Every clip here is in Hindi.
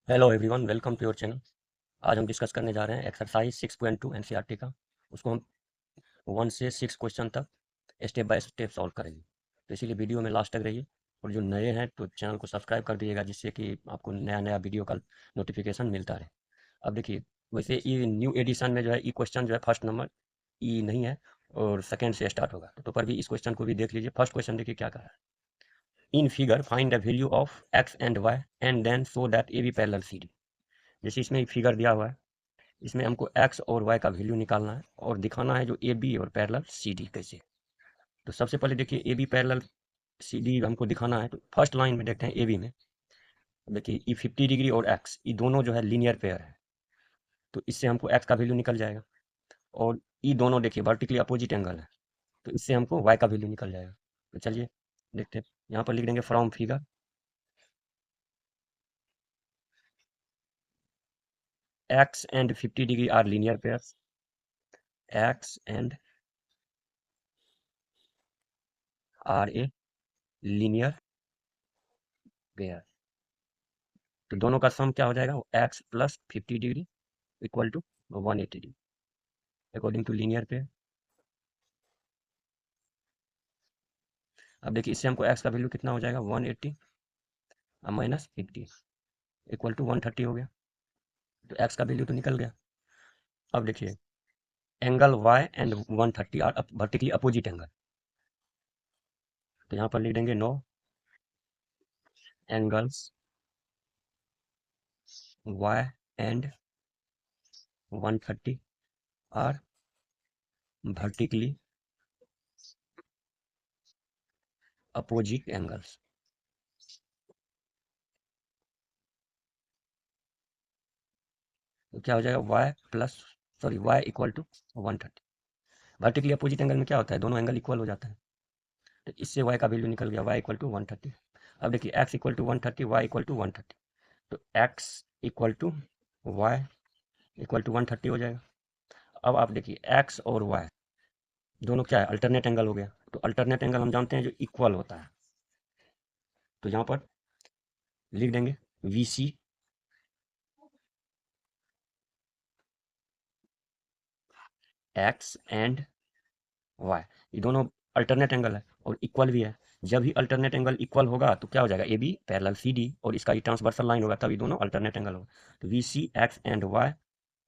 Hello everyone, welcome to your channel. आज हम डिस्कस करने जा रहे हैं एक्सरसाइज 6.2 एनसीईआरटी का। उसको हम 1 से 6 क्वेश्चन तक स्टेप बाय स्टेप सॉल्व करेंगे। तो इसीलिए वीडियो में लास्ट तक रहिए, और जो नए हैं तो चैनल को सब्सक्राइब कर दीजिएगा, जिससे कि आपको नया नया वीडियो का नोटिफिकेशन मिलता रहे। अब देखिए, वैसे ये न्यू एडिशन में जो है, ई क्वेश्चन जो है फर्स्ट नंबर ई नहीं है और सेकेंड से स्टार्ट होगा। तो पर भी इस क्वेश्चन को भी देख लीजिए। फर्स्ट क्वेश्चन देखिए क्या कहा है। In figure find the value of x and y and then show that A B parallel C D. जैसे इसमें एक फिगर दिया हुआ है, इसमें हमको एक्स और वाई का वैल्यू निकालना है और दिखाना है जो ए बी और पैरेलल सी डी कैसे। तो सबसे पहले देखिए, A B parallel C D हमको दिखाना है। तो फर्स्ट लाइन में देखते हैं ए बी में। देखिए ई 50 डिग्री और एक्स, ये दोनों जो है लीनियर पेयर है, तो इससे हमको एक्स का वैल्यू निकल जाएगा। और ये दोनों देखिए वर्टिकली अपोजिट एंगल है, तो इससे हमको वाई का वैल्यू निकल जाएगा। तो चलिए देखते हैं। यहाँ पर लिख देंगे from figure x and 50 degree are linear pairs. X and are a linear pair. तो दोनों का सम क्या हो जाएगा, x plus 50 degree equal to 180 degree according to linear pair. अब देखिए, इससे हमको एक्स का वैल्यू कितना हो जाएगा, 180 माइनस 50 इक्वल टू 130 हो गया। तो एक्स का वैल्यू तो निकल गया। अब देखिए, angle y and 130 are vertically opposite angle. तो यहाँ पर लिख देंगे no angles y and 130 are vertically opposite angles. तो क्या हो जाएगा, y equal to 130। Vertically opposite angle में क्या होता है, दोनों एंगल इक्वल हो जाता है। तो इससे y का वैल्यू निकल गया, y इक्वल टू 130। अब देखिए, x equal to 130, y equal to 130। तो x equal to y equal to 130 हो जाएगा। अब आप देखिए, x और y दोनों क्या है, अल्टरनेट एंगल हो गया। तो अल्टरनेट एंगल हम जानते हैं जो इक्वल होता है। तो यहाँ पर लिख देंगे we see x and y, ये दोनों अल्टरनेट एंगल है और इक्वल भी है। जब ही अल्टरनेट एंगल इक्वल होगा तो क्या हो जाएगा, A B parallel C D, और इसका ये ट्रांसवर्सल लाइन होगा, तब ये दोनों अल्टरनेट एंगल होगा। तो we see x and Y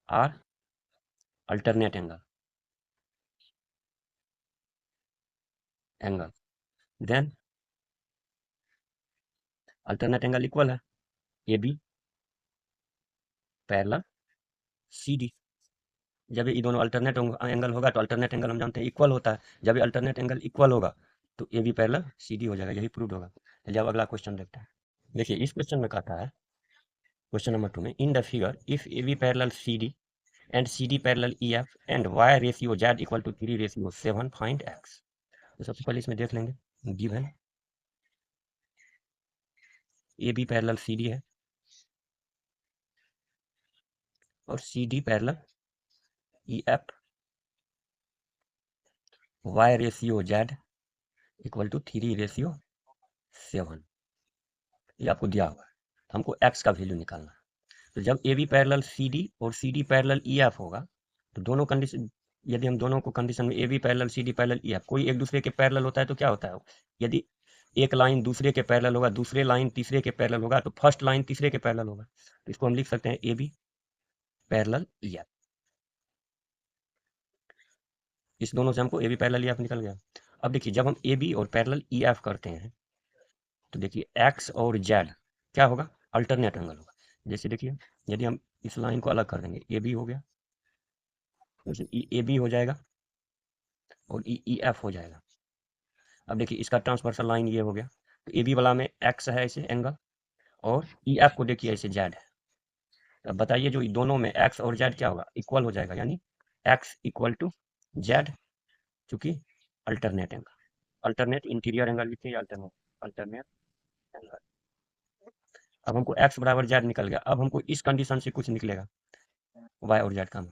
are alternate angle then alternate angle equal है, A B parallel C D. जब ये दोनों अल्टरनेट एंगल होगा तो अल्टरनेट एंगल हम जानते हैं इक्वल होता है। जब ये अल्टरनेट एंगल इक्वल होगा तो A B parallel C D हो जाएगा, यही प्रूव होगा। चलिए अब अगला क्वेश्चन देखते हैं। देखिए, इस क्वेश्चन में कहता है, क्वेश्चन नंबर 2 में, in the figure if A B parallel C D and C D parallel E F and y ratio z equal to 3:7 find x. तो सबसे पहले इसमें देख लेंगे, given A B parallel C D है और C D parallel E F, y ratio z equal to 3:7, ये आपको दिया हुआ है। तो हमको एक्स का वैल्यू निकालना है। तो जब A B parallel C D और C D parallel E F होगा, तो दोनों कंडीशन, यदि हम दोनों को कंडीशन में A B parallel C D parallel E F कोई एक दूसरे के पैरेलल होता है तो क्या होता है, यदि एक लाइन दूसरे के पैरेलल होगा, दूसरे लाइन तीसरे के पैरेलल होगा, तो फर्स्ट लाइन तीसरे के पैरेलल होगा। तो इसको हम लिख सकते हैं A B parallel E F. इस दोनों से हमको A B parallel E F निकल गया। अब देखिए, जब हम ए बी और पैरेलल ई एफ करते हैं तो देखिए एक्स और जेड क्या होगा, अल्टरनेट एंगल होगा। जैसे देखिए, यदि हम इस लाइन को अलग कर देंगे, ए बी हो गया, जैसे ए बी हो जाएगा और ई एफ हो जाएगा। अब देखिए, इसका ट्रांसवर्सल लाइन ये हो गया। तो ए बी वाला में एक्स है ऐसे एंगल, और ई एफ को देखिए ऐसे जेड है। अब बताइए, जो दोनों में एक्स और जेड क्या होगा, इक्वल हो जाएगा, यानी एक्स इक्वल टू जेड, चूंकि alternate angle, alternate interior angle लिखिए, अल्टरनेट अल्टरनेट एंगल। अब हमको एक्स बराबर जेड निकल गया। अब हमको इस कंडीशन से कुछ निकलेगा, वाई और जेड का।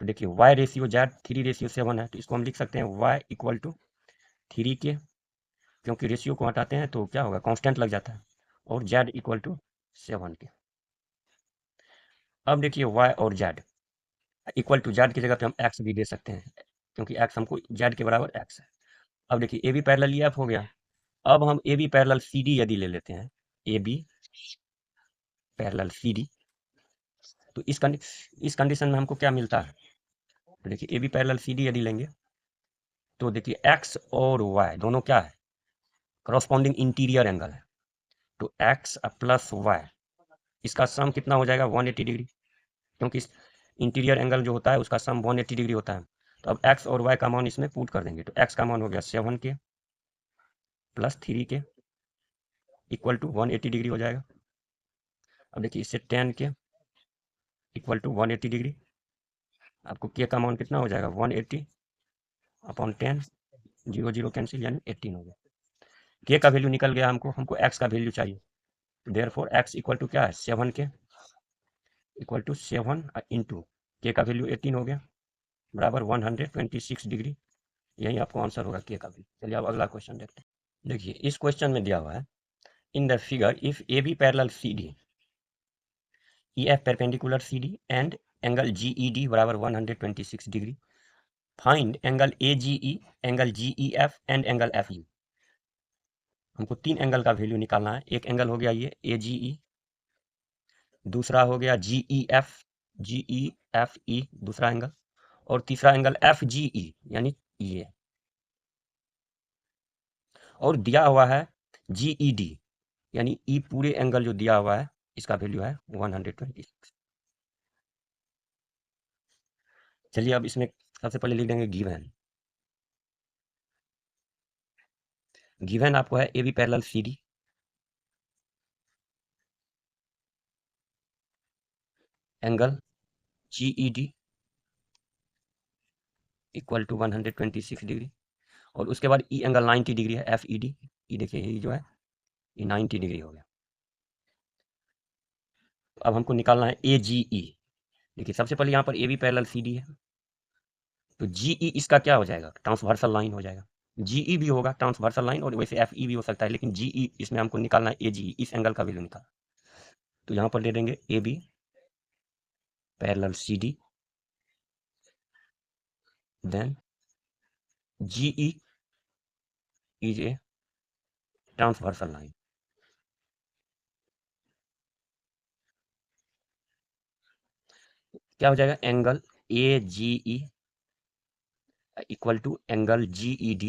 तो देखिए, वाई रेशियो जेड 3:7 है, तो इसको हम लिख सकते हैं वाई इक्वल टू 3 के, क्योंकि रेशियो को हटाते हैं तो क्या होगा, कांस्टेंट लग जाता है, और जेड इक्वल टू 7 के। अब देखिए y और z इक्वल टू z की जगह पे हम x भी दे सकते हैं, क्योंकि x हमको z के बराबर x है। अब देखिए ए बी पैरेलल EF हो गया। अब हम ए बी पैरेलल CD यदि ले लेते हैं, ए बी पैरेलल CD, तो इस कंडीशन में हमको क्या मिलता है? तो देखिए ए बी पैरेलल CD यदि लेंगे तो देखिए x और y दोनों क्या है? करॉस्पॉन्डिंग इंटीरियर एंगल है। तो x प्लस y, इसका सम कितना हो जाएगा? 180 डिग्री, क्योंकि इंटीरियर एंगल जो होता है उसका सम 180 डिग्री होता है। तो अब x और y का मान इसमें पुट कर देंगे, तो x का मान हो गया 7 के प्लस 3 के इक्वल टू 180 डिग्री हो जाएगा। अब देखिए इससे 10 के इक्वल टू 180 डिग्री, आपको के का मान कितना हो जाएगा? 180 अपॉन 10, 0 0 कैंसिल, यानी 18 हो गया। के का वैल्यू निकल गया, हमको x का वैल्यू चाहिए। देयरफॉर x इक्वल टू क्या है? 7 के इक्वल टू 7 इंटू के का वैल्यू 18 हो गया, बराबर 126 डिग्री। यही आपको आंसर होगा के का वैल्यू। चलिए अब अगला क्वेश्चन देखते हैं। देखिए इस क्वेश्चन में दिया हुआ है, in the figure if A B parallel C D, E F perpendicular C D and angle G E D बराबर 126 degree, find angle A G E, angle G E F and angle F U. हमको 3 एंगल का वैल्यू निकालना है। एक एंगल हो गया ये ए जी ई, दूसरा हो गया जी ई एफ ई दूसरा एंगल, और तीसरा एंगल एफ जी ई यानी ये, और दिया हुआ है जी ई डी यानी ई पूरे एंगल जो दिया हुआ है इसका वैल्यू है 126। चलिए अब इसमें सबसे पहले लिख देंगे गिवन। गिवन आपको है A B parallel C D, angle G E D equal to 126 degree, और उसके बाद ई एंगल 90 डिग्री है, एफ ई डी। ई देखिए ये जो है ये 90 डिग्री हो गया। अब हमको निकालना है ए जी ई। देखिए सबसे पहले यहाँ पर A B parallel C D है, तो जी ई इसका क्या हो जाएगा? ट्रांसवर्सल लाइन हो जाएगा। जी ई भी होगा ट्रांसवर्सल लाइन, और वैसे एफ ई भी हो सकता है, लेकिन जी ई इसमें हमको निकालना है ए जी ई, इस एंगल का वैल्यू निकालना। तो यहाँ पर दे देंगे A B parallel C D, then G E is a transversal line. क्या हो जाएगा? Angle A G E equal to angle G E D,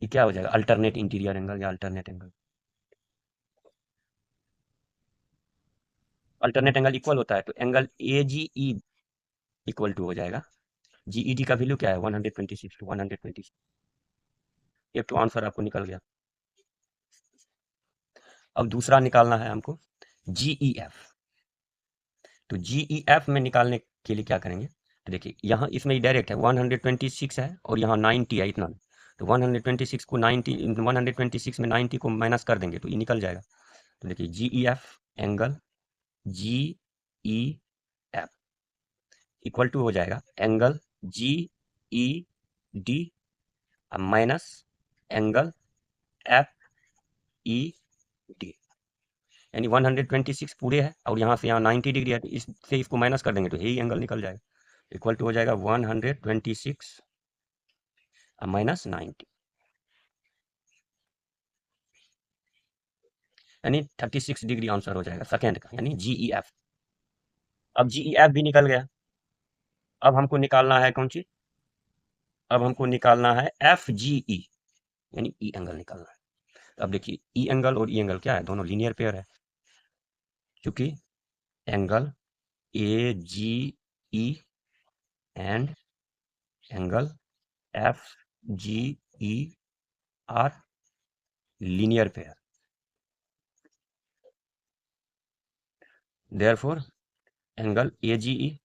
ये क्या हो जाएगा? अल्टरनेट इंटीरियर एंगल या अल्टरनेट एंगल। अल्टरनेट एंगल इक्वल होता है, तो angle A G E equal to हो जाएगा, जी ई डी का वैल्यू क्या है? 126 टू 126। एक तो आंसर आपको निकल गया। अब दूसरा निकालना है हमको जी ई एफ। तो जी ई एफ में निकालने के लिए क्या करेंगे? तो देखिए यहाँ इसमें डायरेक्ट है 126 है और यहाँ 90 है, इतना। तो 126 को 90, 126 में 90 को माइनस कर देंगे तो ये निकल जाएगा। तो देखिए G E F angle G E F equal to हो जाएगा angle G E D minus angle F E D, यानी 126 पूरे है और यहाँ से यहाँ 90 डिग्री है, तो इससे इसको माइनस कर देंगे तो यही एंगल निकल जाएगा। इक्वल टू हो जाएगा 126 माइनस 90, यानी 36 डिग्री आंसर हो जाएगा सेकेंड का, यानी जी ई एफ। अब जी ई एफ भी निकल गया। अब हमको निकालना है कौन सी? अब हमको निकालना है एफ जी ई, यानी ई एंगल निकालना है। अब देखिए ई एंगल और ई एंगल क्या है? दोनों लीनियर पेयर है, क्योंकि angle A G E and angle F G E are linear pair. Therefore angle A G E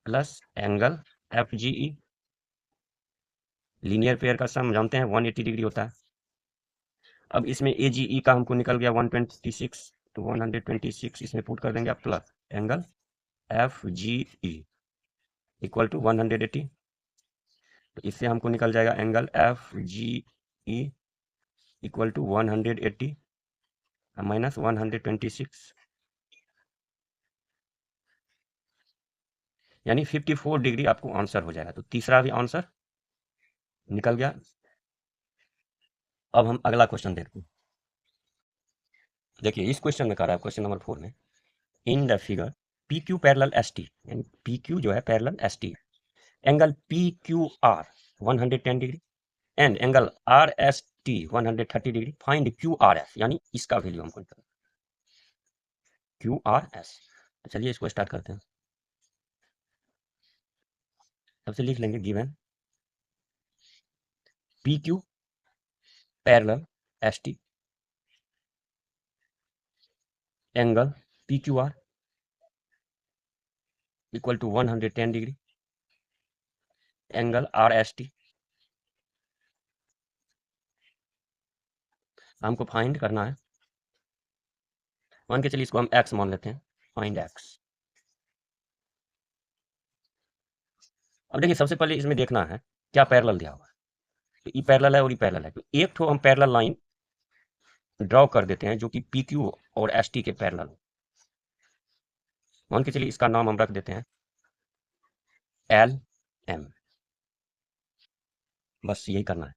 plus angle F G E, linear pair का सम जानते हैं 180 डिग्री होता है। अब इसमें ए जी ई का हमको निकल गया 126, तो 126 इसमें पुट कर देंगे plus angle F G E equal to 180, तो इससे हमको निकल जाएगा angle F G E equal to 180 minus 126, यानी 54 डिग्री आपको आंसर हो जाएगा। तो तीसरा भी आंसर निकल गया। अब हम अगला क्वेश्चन देखते हैं। देखिए इस क्वेश्चन में कह रहा है, क्वेश्चन नंबर 4 में, in the figure P Q parallel S T, यानी पी क्यू जो है parallel S T, angle P Q are 110 degree and angle R S T 130 degree, find Q R S, यानी इसका वैल्यू हमको निकालना, क्यू आर एस। तो चलिए इसको स्टार्ट करते हैं। सबसे लिख लेंगे given P Q parallel S T, angle P Q R equal to 110 degree, angle R S T हमको फाइंड करना है। मान के चलिए इसको हम एक्स मान लेते हैं, फाइंड एक्स। अब देखिए सबसे पहले इसमें देखना है क्या पैरेलल दिया हुआ है। तो ई पैरेलल है और ई पैरेलल है, तो एक तो हम पैरेलल लाइन ड्रॉ कर देते हैं जो कि पी क्यू और एस टी के पैरेलल हो। मान के चलिए इसका नाम हम रख देते हैं एल एम, बस यही करना है,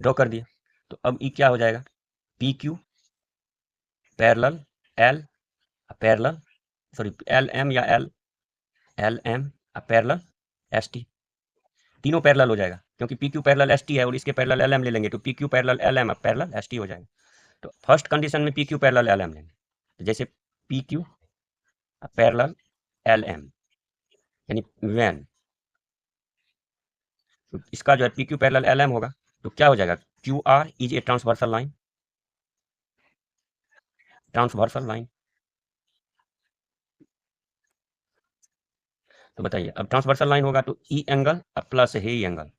ड्रॉ कर दिया। तो अब ई क्या हो जाएगा, P Q parallel L parallel, sorry L M या L M parallel S T, तीनों पैरेलल हो जाएगा क्योंकि P Q parallel S T है और इसके पैरेलल एल एम ले लेंगे तो P Q parallel L M parallel S T हो जाएगा। तो फर्स्ट कंडीशन में P Q parallel L M लेंगे, तो जैसे P Q parallel L M, यानी व्हेन, तो इसका जो है P Q parallel L M होगा, तो क्या हो जाएगा, Q R is a transversal line, transversal line. तो बताइए अब ट्रांसवर्सल लाइन होगा तो ई एंगल प्लस है ई एंगल,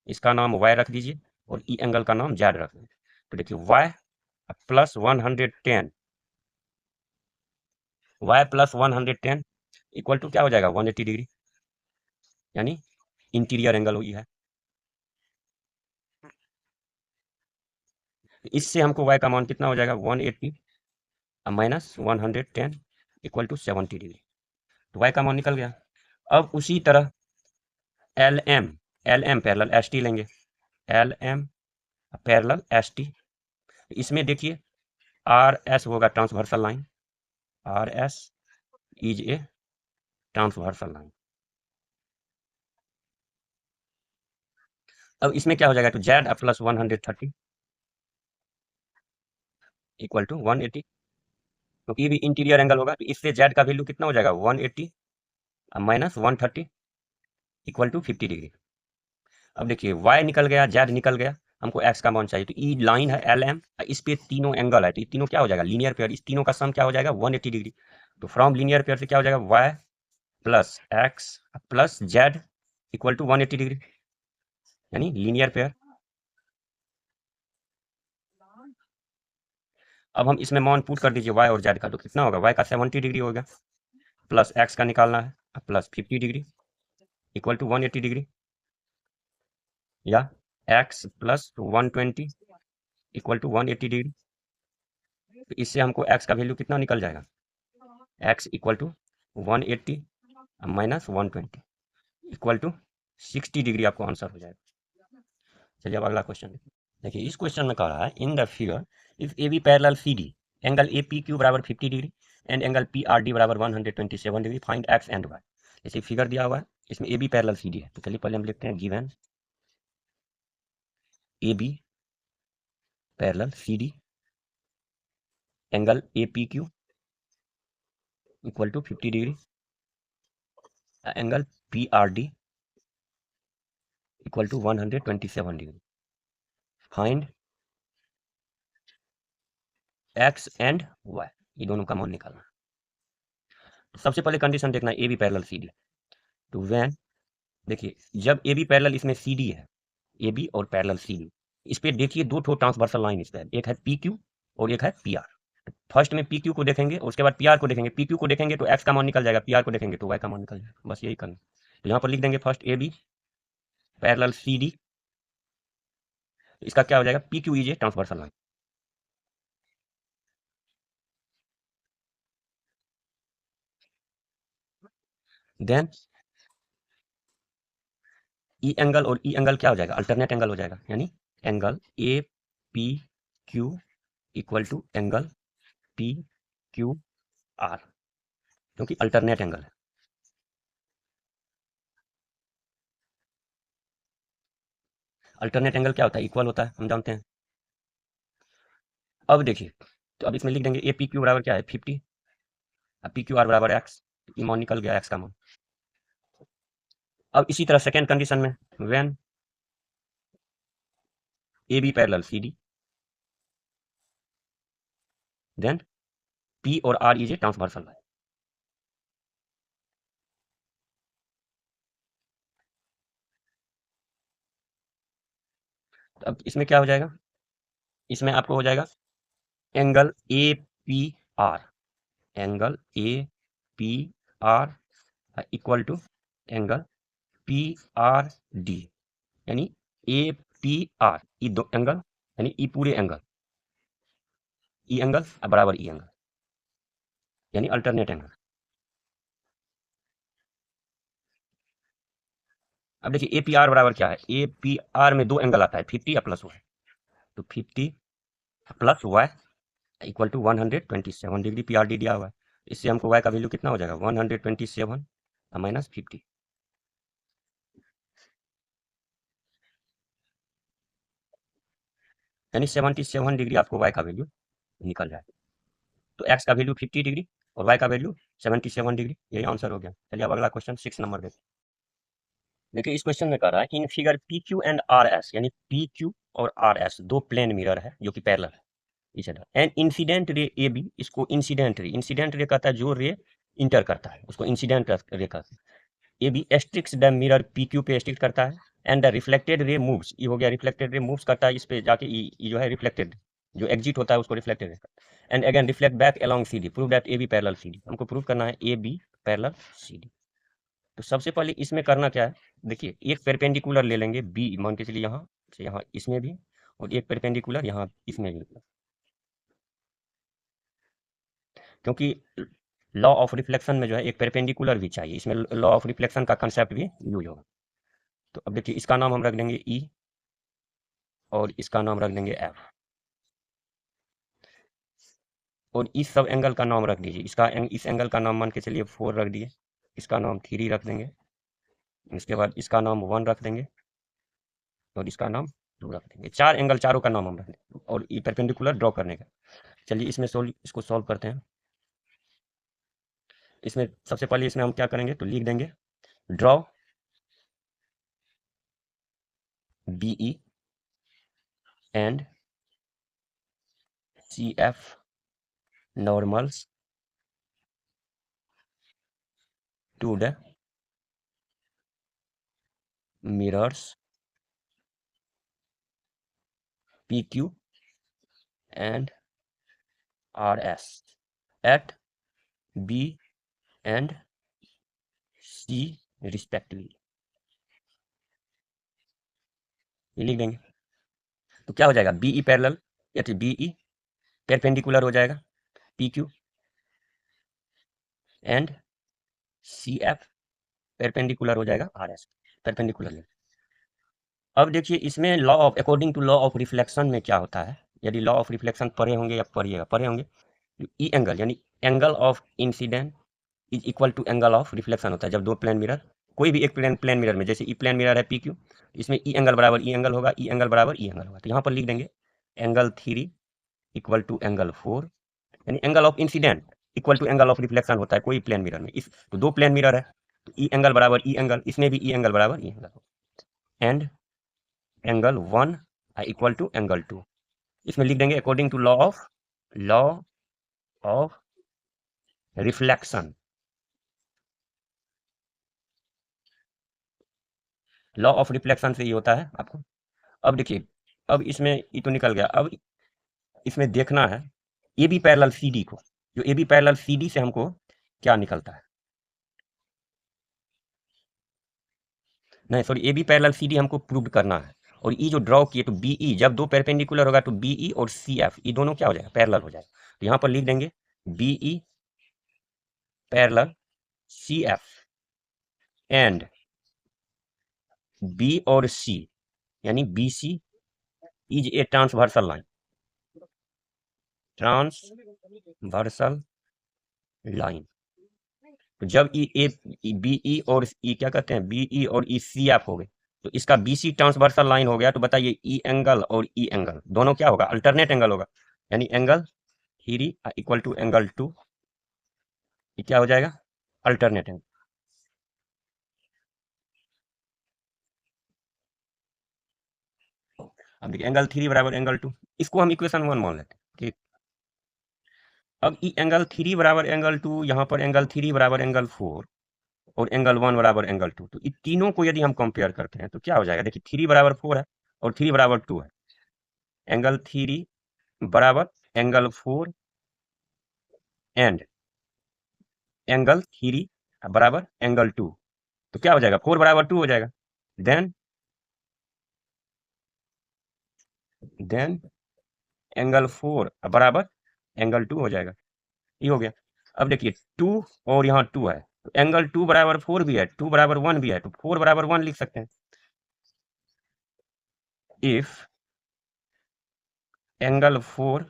इसका नाम वाई रख दीजिए और ई एंगल का नाम जेड रख दीजिए। तो देखिए y plus 110, y plus 110 equal to क्या हो जाएगा 180 डिग्री, यानी इंटीरियर एंगल हुई है। इससे हमको y का मान कितना हो जाएगा 180 माइनस 110 इक्वल टू 70 डिग्री, तो y का मान निकल गया। अब उसी तरह L M parallel S T लेंगे, L M parallel S T, इसमें देखिए आर एस होगा transversal line, R S is a transversal line. अब इसमें क्या हो जाएगा, तो जेड प्लस 130 इक्वल टू 180, क्योंकि ये भी इंटीरियर एंगल होगा तो इससे जेड का वैल्यू कितना हो जाएगा 180 माइनस 130 इक्वल टू 50 डिग्री। अब देखिए y निकल गया, z निकल गया, हमको x का मान चाहिए। तो ई लाइन है एल एम, इस पे तीनों एंगल है, तो ये तीनों क्या हो जाएगा लीनियर पेयर, इस तीनों का सम क्या हो जाएगा 180 डिग्री। तो फ्रॉम लीनियर पेयर से क्या हो जाएगा y plus x plus z equal to 180 degree, यानी लीनियर पेयर। अब हम इसमें मान पुट कर दीजिए y और z का, तो कितना होगा, y का 70 डिग्री होगा, प्लस x का निकालना है plus 50 degree equal to 180 degree, या x plus 120 equal to 180 degree. तो इससे हमको x का वैल्यू कितना निकल जाएगा, x equal to 180 minus 120 equal to 60 degree आपको आंसर हो जाएगा। चलिए अब अगला क्वेश्चन देखिए। इस क्वेश्चन में कह रहा है in the figure if A B parallel C D, angle A P Q बराबर 50 degree and angle P R D बराबर 127 degree, find x and y. जैसे फिगर दिया हुआ है, इसमें A B parallel C D है, तो चलिए पहले हम लिखते हैं given A B parallel C D, angle A P Q equal to 50 degree, angle P R D equal to 127 degree, find x and y, ये दोनों का मान निकालना। तो सबसे पहले कंडीशन देखना है A B parallel C D, तो व्हेन, देखिए जब ए बी पैरेलल इसमें सी डी है, ए बी और पैरेलल सी डी, इस पे देखिए दो ठो ट्रांसवर्सल लाइन इस पे, एक है पी क्यू और एक है पी आर। फर्स्ट में पी क्यू को देखेंगे और उसके बाद पी आर को देखेंगे, पी क्यू को देखेंगे तो एक्स का मान निकल जाएगा, पी आर को देखेंगे तो वाई का मान निकल जाएगा, बस यही करना। तो यहाँ पर लिख देंगे first A B parallel C D, इसका क्या हो जाएगा, P Q is a transversal line, then E angle और ई एंगल क्या हो जाएगा, अल्टरनेट एंगल हो जाएगा, यानी angle A P Q equal to angle P Q R, क्योंकि अल्टरनेट एंगल है। अल्टरनेट एंगल क्या होता है, इक्वल होता है, हम जानते हैं। अब देखिए, तो अब इसमें लिख देंगे ए पी क्यू बराबर क्या है 50, अब पी क्यू आर बराबर एक्स, ई मान निकल गया एक्स का मान। अब इसी तरह सेकेंड कंडीशन में when A B parallel C D, then P और R is a transversal line. तो अब इसमें क्या हो जाएगा, इसमें आपको हो जाएगा angle A P R, angle A P R equal to angle P R D, यानी ए पी आर ई दो एंगल, यानी ई पूरे एंगल, ई एंगल बराबर ई एंगल, यानी अल्टरनेट एंगल। अब देखिए ए पी आर बराबर क्या है, ए पी आर में दो एंगल आता है 50 प्लस वाई, तो 50 plus y equal to 127 degree P R D दिया हुआ है। इससे हमको वाई का वैल्यू कितना हो जाएगा 127 माइनस 50, यानी 77 डिग्री आपको वाई का वैल्यू निकल जाए। तो एक्स का वैल्यू 50 डिग्री और वाई का वैल्यू 77 डिग्री, यही आंसर हो गया। चलिए अब अगला क्वेश्चन 6 नंबर देखिए। देखिए इस क्वेश्चन में कह रहा है कि in figure P Q and R S, यानी पी क्यू और आर एस दो प्लेन मिरर है जो कि पैरेलल है इस other, and incident ray A B, इसको इंसिडेंट रे कहता है जो रे इंटर करता है उसको इंसिडेंट रे कहता है। A B strikes the mirror P Q पे स्ट्रिक्ट करता है, and the reflected ray moves, ये हो गया रिफ्लेक्टेड रे मूव्स करता है इस पे जाके, ई जो है रिफ्लेक्टेड जो एग्जिट होता है उसको रिफ्लेक्टेड रे करता है, and again reflect back along C D, prove that A B parallel C D. हमको प्रूव करना है A B parallel C D. तो सबसे पहले इसमें करना क्या है, देखिए एक परपेंडिकुलर ले लेंगे बी, मान के चलिए यहाँ से यहाँ इसमें भी, और एक परपेंडिकुलर यहाँ इसमें भी, क्योंकि लॉ ऑफ रिफ्लेक्शन में जो है एक परपेंडिकुलर भी चाहिए, इसमें लॉ ऑफ रिफ्लेक्शन का कंसेप्ट भी यूज होगा। तो अब देखिए इसका नाम हम रख देंगे ई और इसका नाम रख देंगे एफ, और इस सब एंगल का नाम रख दीजिए, इस एंगल का नाम मान के चलिए 4 रख दिए, इसका नाम 3 रख देंगे, इसके बाद इसका नाम 1 रख देंगे और इसका नाम 2 रख देंगे। 4 एंगल, चारों का नाम हम रख देंगे और ये परपेंडिकुलर ड्रॉ करने का। चलिए इसमें इसको सॉल्व करते हैं। इसमें सबसे पहले इसमें हम क्या करेंगे, तो लिख देंगे draw B E and C F normals to the mirrors PQ and RS at B and C respectively, ये लिख देंगे। तो क्या हो जाएगा बीई पैरेलल, या तो बीई परपेंडिकुलर हो जाएगा PQ एंड CF परपेंडिकुलर हो जाएगा RS, परपेंडिकुलर। अब देखिए इसमें law of, according to law of reflection में क्या होता है, यदि लॉ ऑफ रिफ्लेक्शन पढ़े होंगे या पढ़े होंगे, ई एंगल यानी angle of incident is equal to angle of reflection होता है। जब दो प्लेन मिरर, कोई भी एक प्लेन मिरर में, जैसे ई प्लेन मिरर है पी क्यू, इसमें ई एंगल बराबर ई एंगल होगा, ई एंगल बराबर ई एंगल होगा। तो यहाँ पर लिख देंगे एंगल 3 इक्वल टू एंगल 4, यानी angle of incident equal to angle of reflection होता है कोई प्लेन मिरर में। इस तो दो प्लेन मिरर है तो ई एंगल बराबर ई एंगल, इसमें भी ई एंगल बराबर E angle, and angle 1 equal to angle 2। इसमें लिख देंगे according to law of reflection, law of reflection से ये होता है आपको। अब देखिए, अब इसमें ये तो निकल गया, अब इसमें देखना है A B parallel C D को, जो A B parallel C D से हमको क्या निकलता है, नहीं sorry, A B parallel C D हमको प्रूव करना है। और ये जो ड्रॉ किए तो बीई, जब दो परपेंडिकुलर होगा तो बीई और सी एफ ये दोनों क्या हो जाएगा, पैरेलल हो जाएगा। तो यहाँ पर लिख देंगे B E parallel C F and B और सी यानी B C is a transversal line, transversal line. तो जब ई ए बी ई और ई क्या कहते हैं, बी ई और ई सी एफ हो गए, तो इसका बी सी ट्रांसवर्सल लाइन हो गया, तो बताइए ई एंगल और ई एंगल दोनों क्या होगा, अल्टरनेट एंगल होगा, यानी angle three equal to angle two, ये क्या हो जाएगा, अल्टरनेट एंगल। अब देखिए एंगल थ्री बराबर एंगल टू, इसको हम इक्वेशन वन मान लेते हैं, ठीक। अब ई एंगल थ्री बराबर एंगल टू, यहाँ पर एंगल थ्री बराबर एंगल फोर और एंगल वन बराबर एंगल टू, तो इन तीनों को यदि हम कंपेयर करते हैं तो क्या हो जाएगा, देखिए थ्री बराबर फोर है और थ्री बराबर टू है, एंगल थ्री बराबर angle four and angle three बराबर एंगल टू, तो क्या हो जाएगा, फोर बराबर टू हो जाएगा, देन एंगल फोर बराबर एंगल टू हो जाएगा, ये हो गया। अब देखिए टू और यहाँ टू है, तो एंगल टू बराबर फोर भी है, टू बराबर वन भी है, तो फोर बराबर वन लिख सकते हैं। इफ एंगल फोर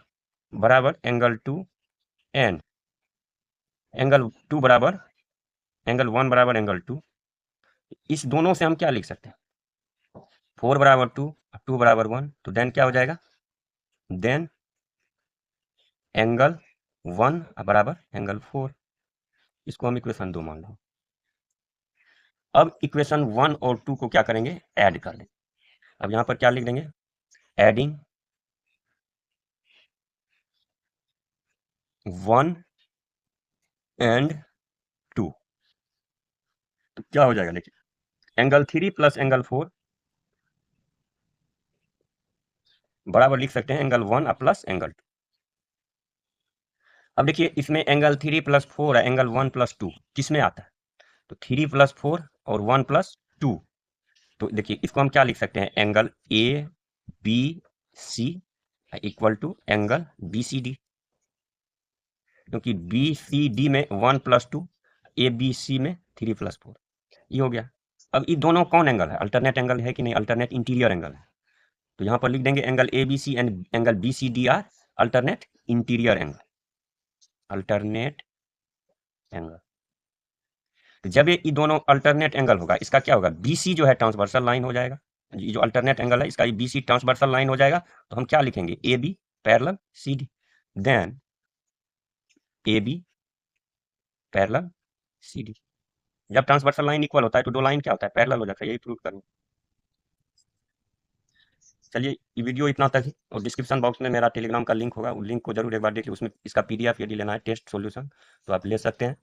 बराबर angle two and angle two बराबर एंगल वन बराबर एंगल टू, इस दोनों से हम क्या लिख सकते हैं, फोर बराबर टू, टू बराबर वन, तो देन क्या हो जाएगा, देन एंगल वन बराबर एंगल फोर, इसको हम इक्वेशन दो मान लो। अब इक्वेशन वन और टू को क्या करेंगे, ऐड कर लेंगे। अब यहां पर क्या लिख देंगे, एडिंग वन एंड टू, तो क्या हो जाएगा, देखिए angle three plus angle four बराबर लिख सकते हैं angle one plus angle two. अब देखिए इसमें एंगल थ्री प्लस फोर है, एंगल वन प्लस टू किस में आता है, तो थ्री प्लस फोर और वन प्लस टू, तो देखिए इसको हम क्या लिख सकते हैं, angle A B C equal to angle B C D, क्योंकि बी सी डी में one plus two, A B सी में थ्री प्लस फोर, ये हो गया। अब ये दोनों कौन एंगल है, अल्टरनेट एंगल है कि नहीं, अल्टरनेट इंटीरियर एंगल है, तो यहाँ पर लिख देंगे angle A B C and angle B C D are alternate interior angle, alternate angle. तो जब ये दोनों अल्टरनेट एंगल होगा, इसका क्या होगा, बीसी जो है ट्रांसवर्सल लाइन हो जाएगा, ये जो अल्टरनेट एंगल है इसका बीसी ट्रांसवर्सल लाइन हो जाएगा, तो हम क्या लिखेंगे, A B parallel C D, then A B parallel C D. जब ट्रांसवर्सल लाइन इक्वल होता है तो दो लाइन क्या होता है, पैरेलल हो जाता है, यही प्रूव करूँ। चलिए ये वीडियो इतना तक ही, और डिस्क्रिप्शन बॉक्स में मेरा टेलीग्राम का लिंक होगा, उस लिंक को जरूर एक बार देख लीजिए, उसमें इसका पीडीएफ यदि लेना है टेस्ट सॉल्यूशन तो आप ले सकते हैं,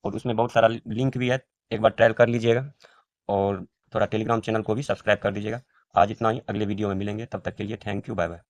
और उसमें बहुत सारा लिंक भी है, एक बार ट्रायल कर लीजिएगा, और थोड़ा टेलीग्राम चैनल को भी सब्सक्राइब कर दीजिएगा। आज इतना ही, अगले वीडियो में मिलेंगे, तब तक के लिए थैंक यू, बाय बाय।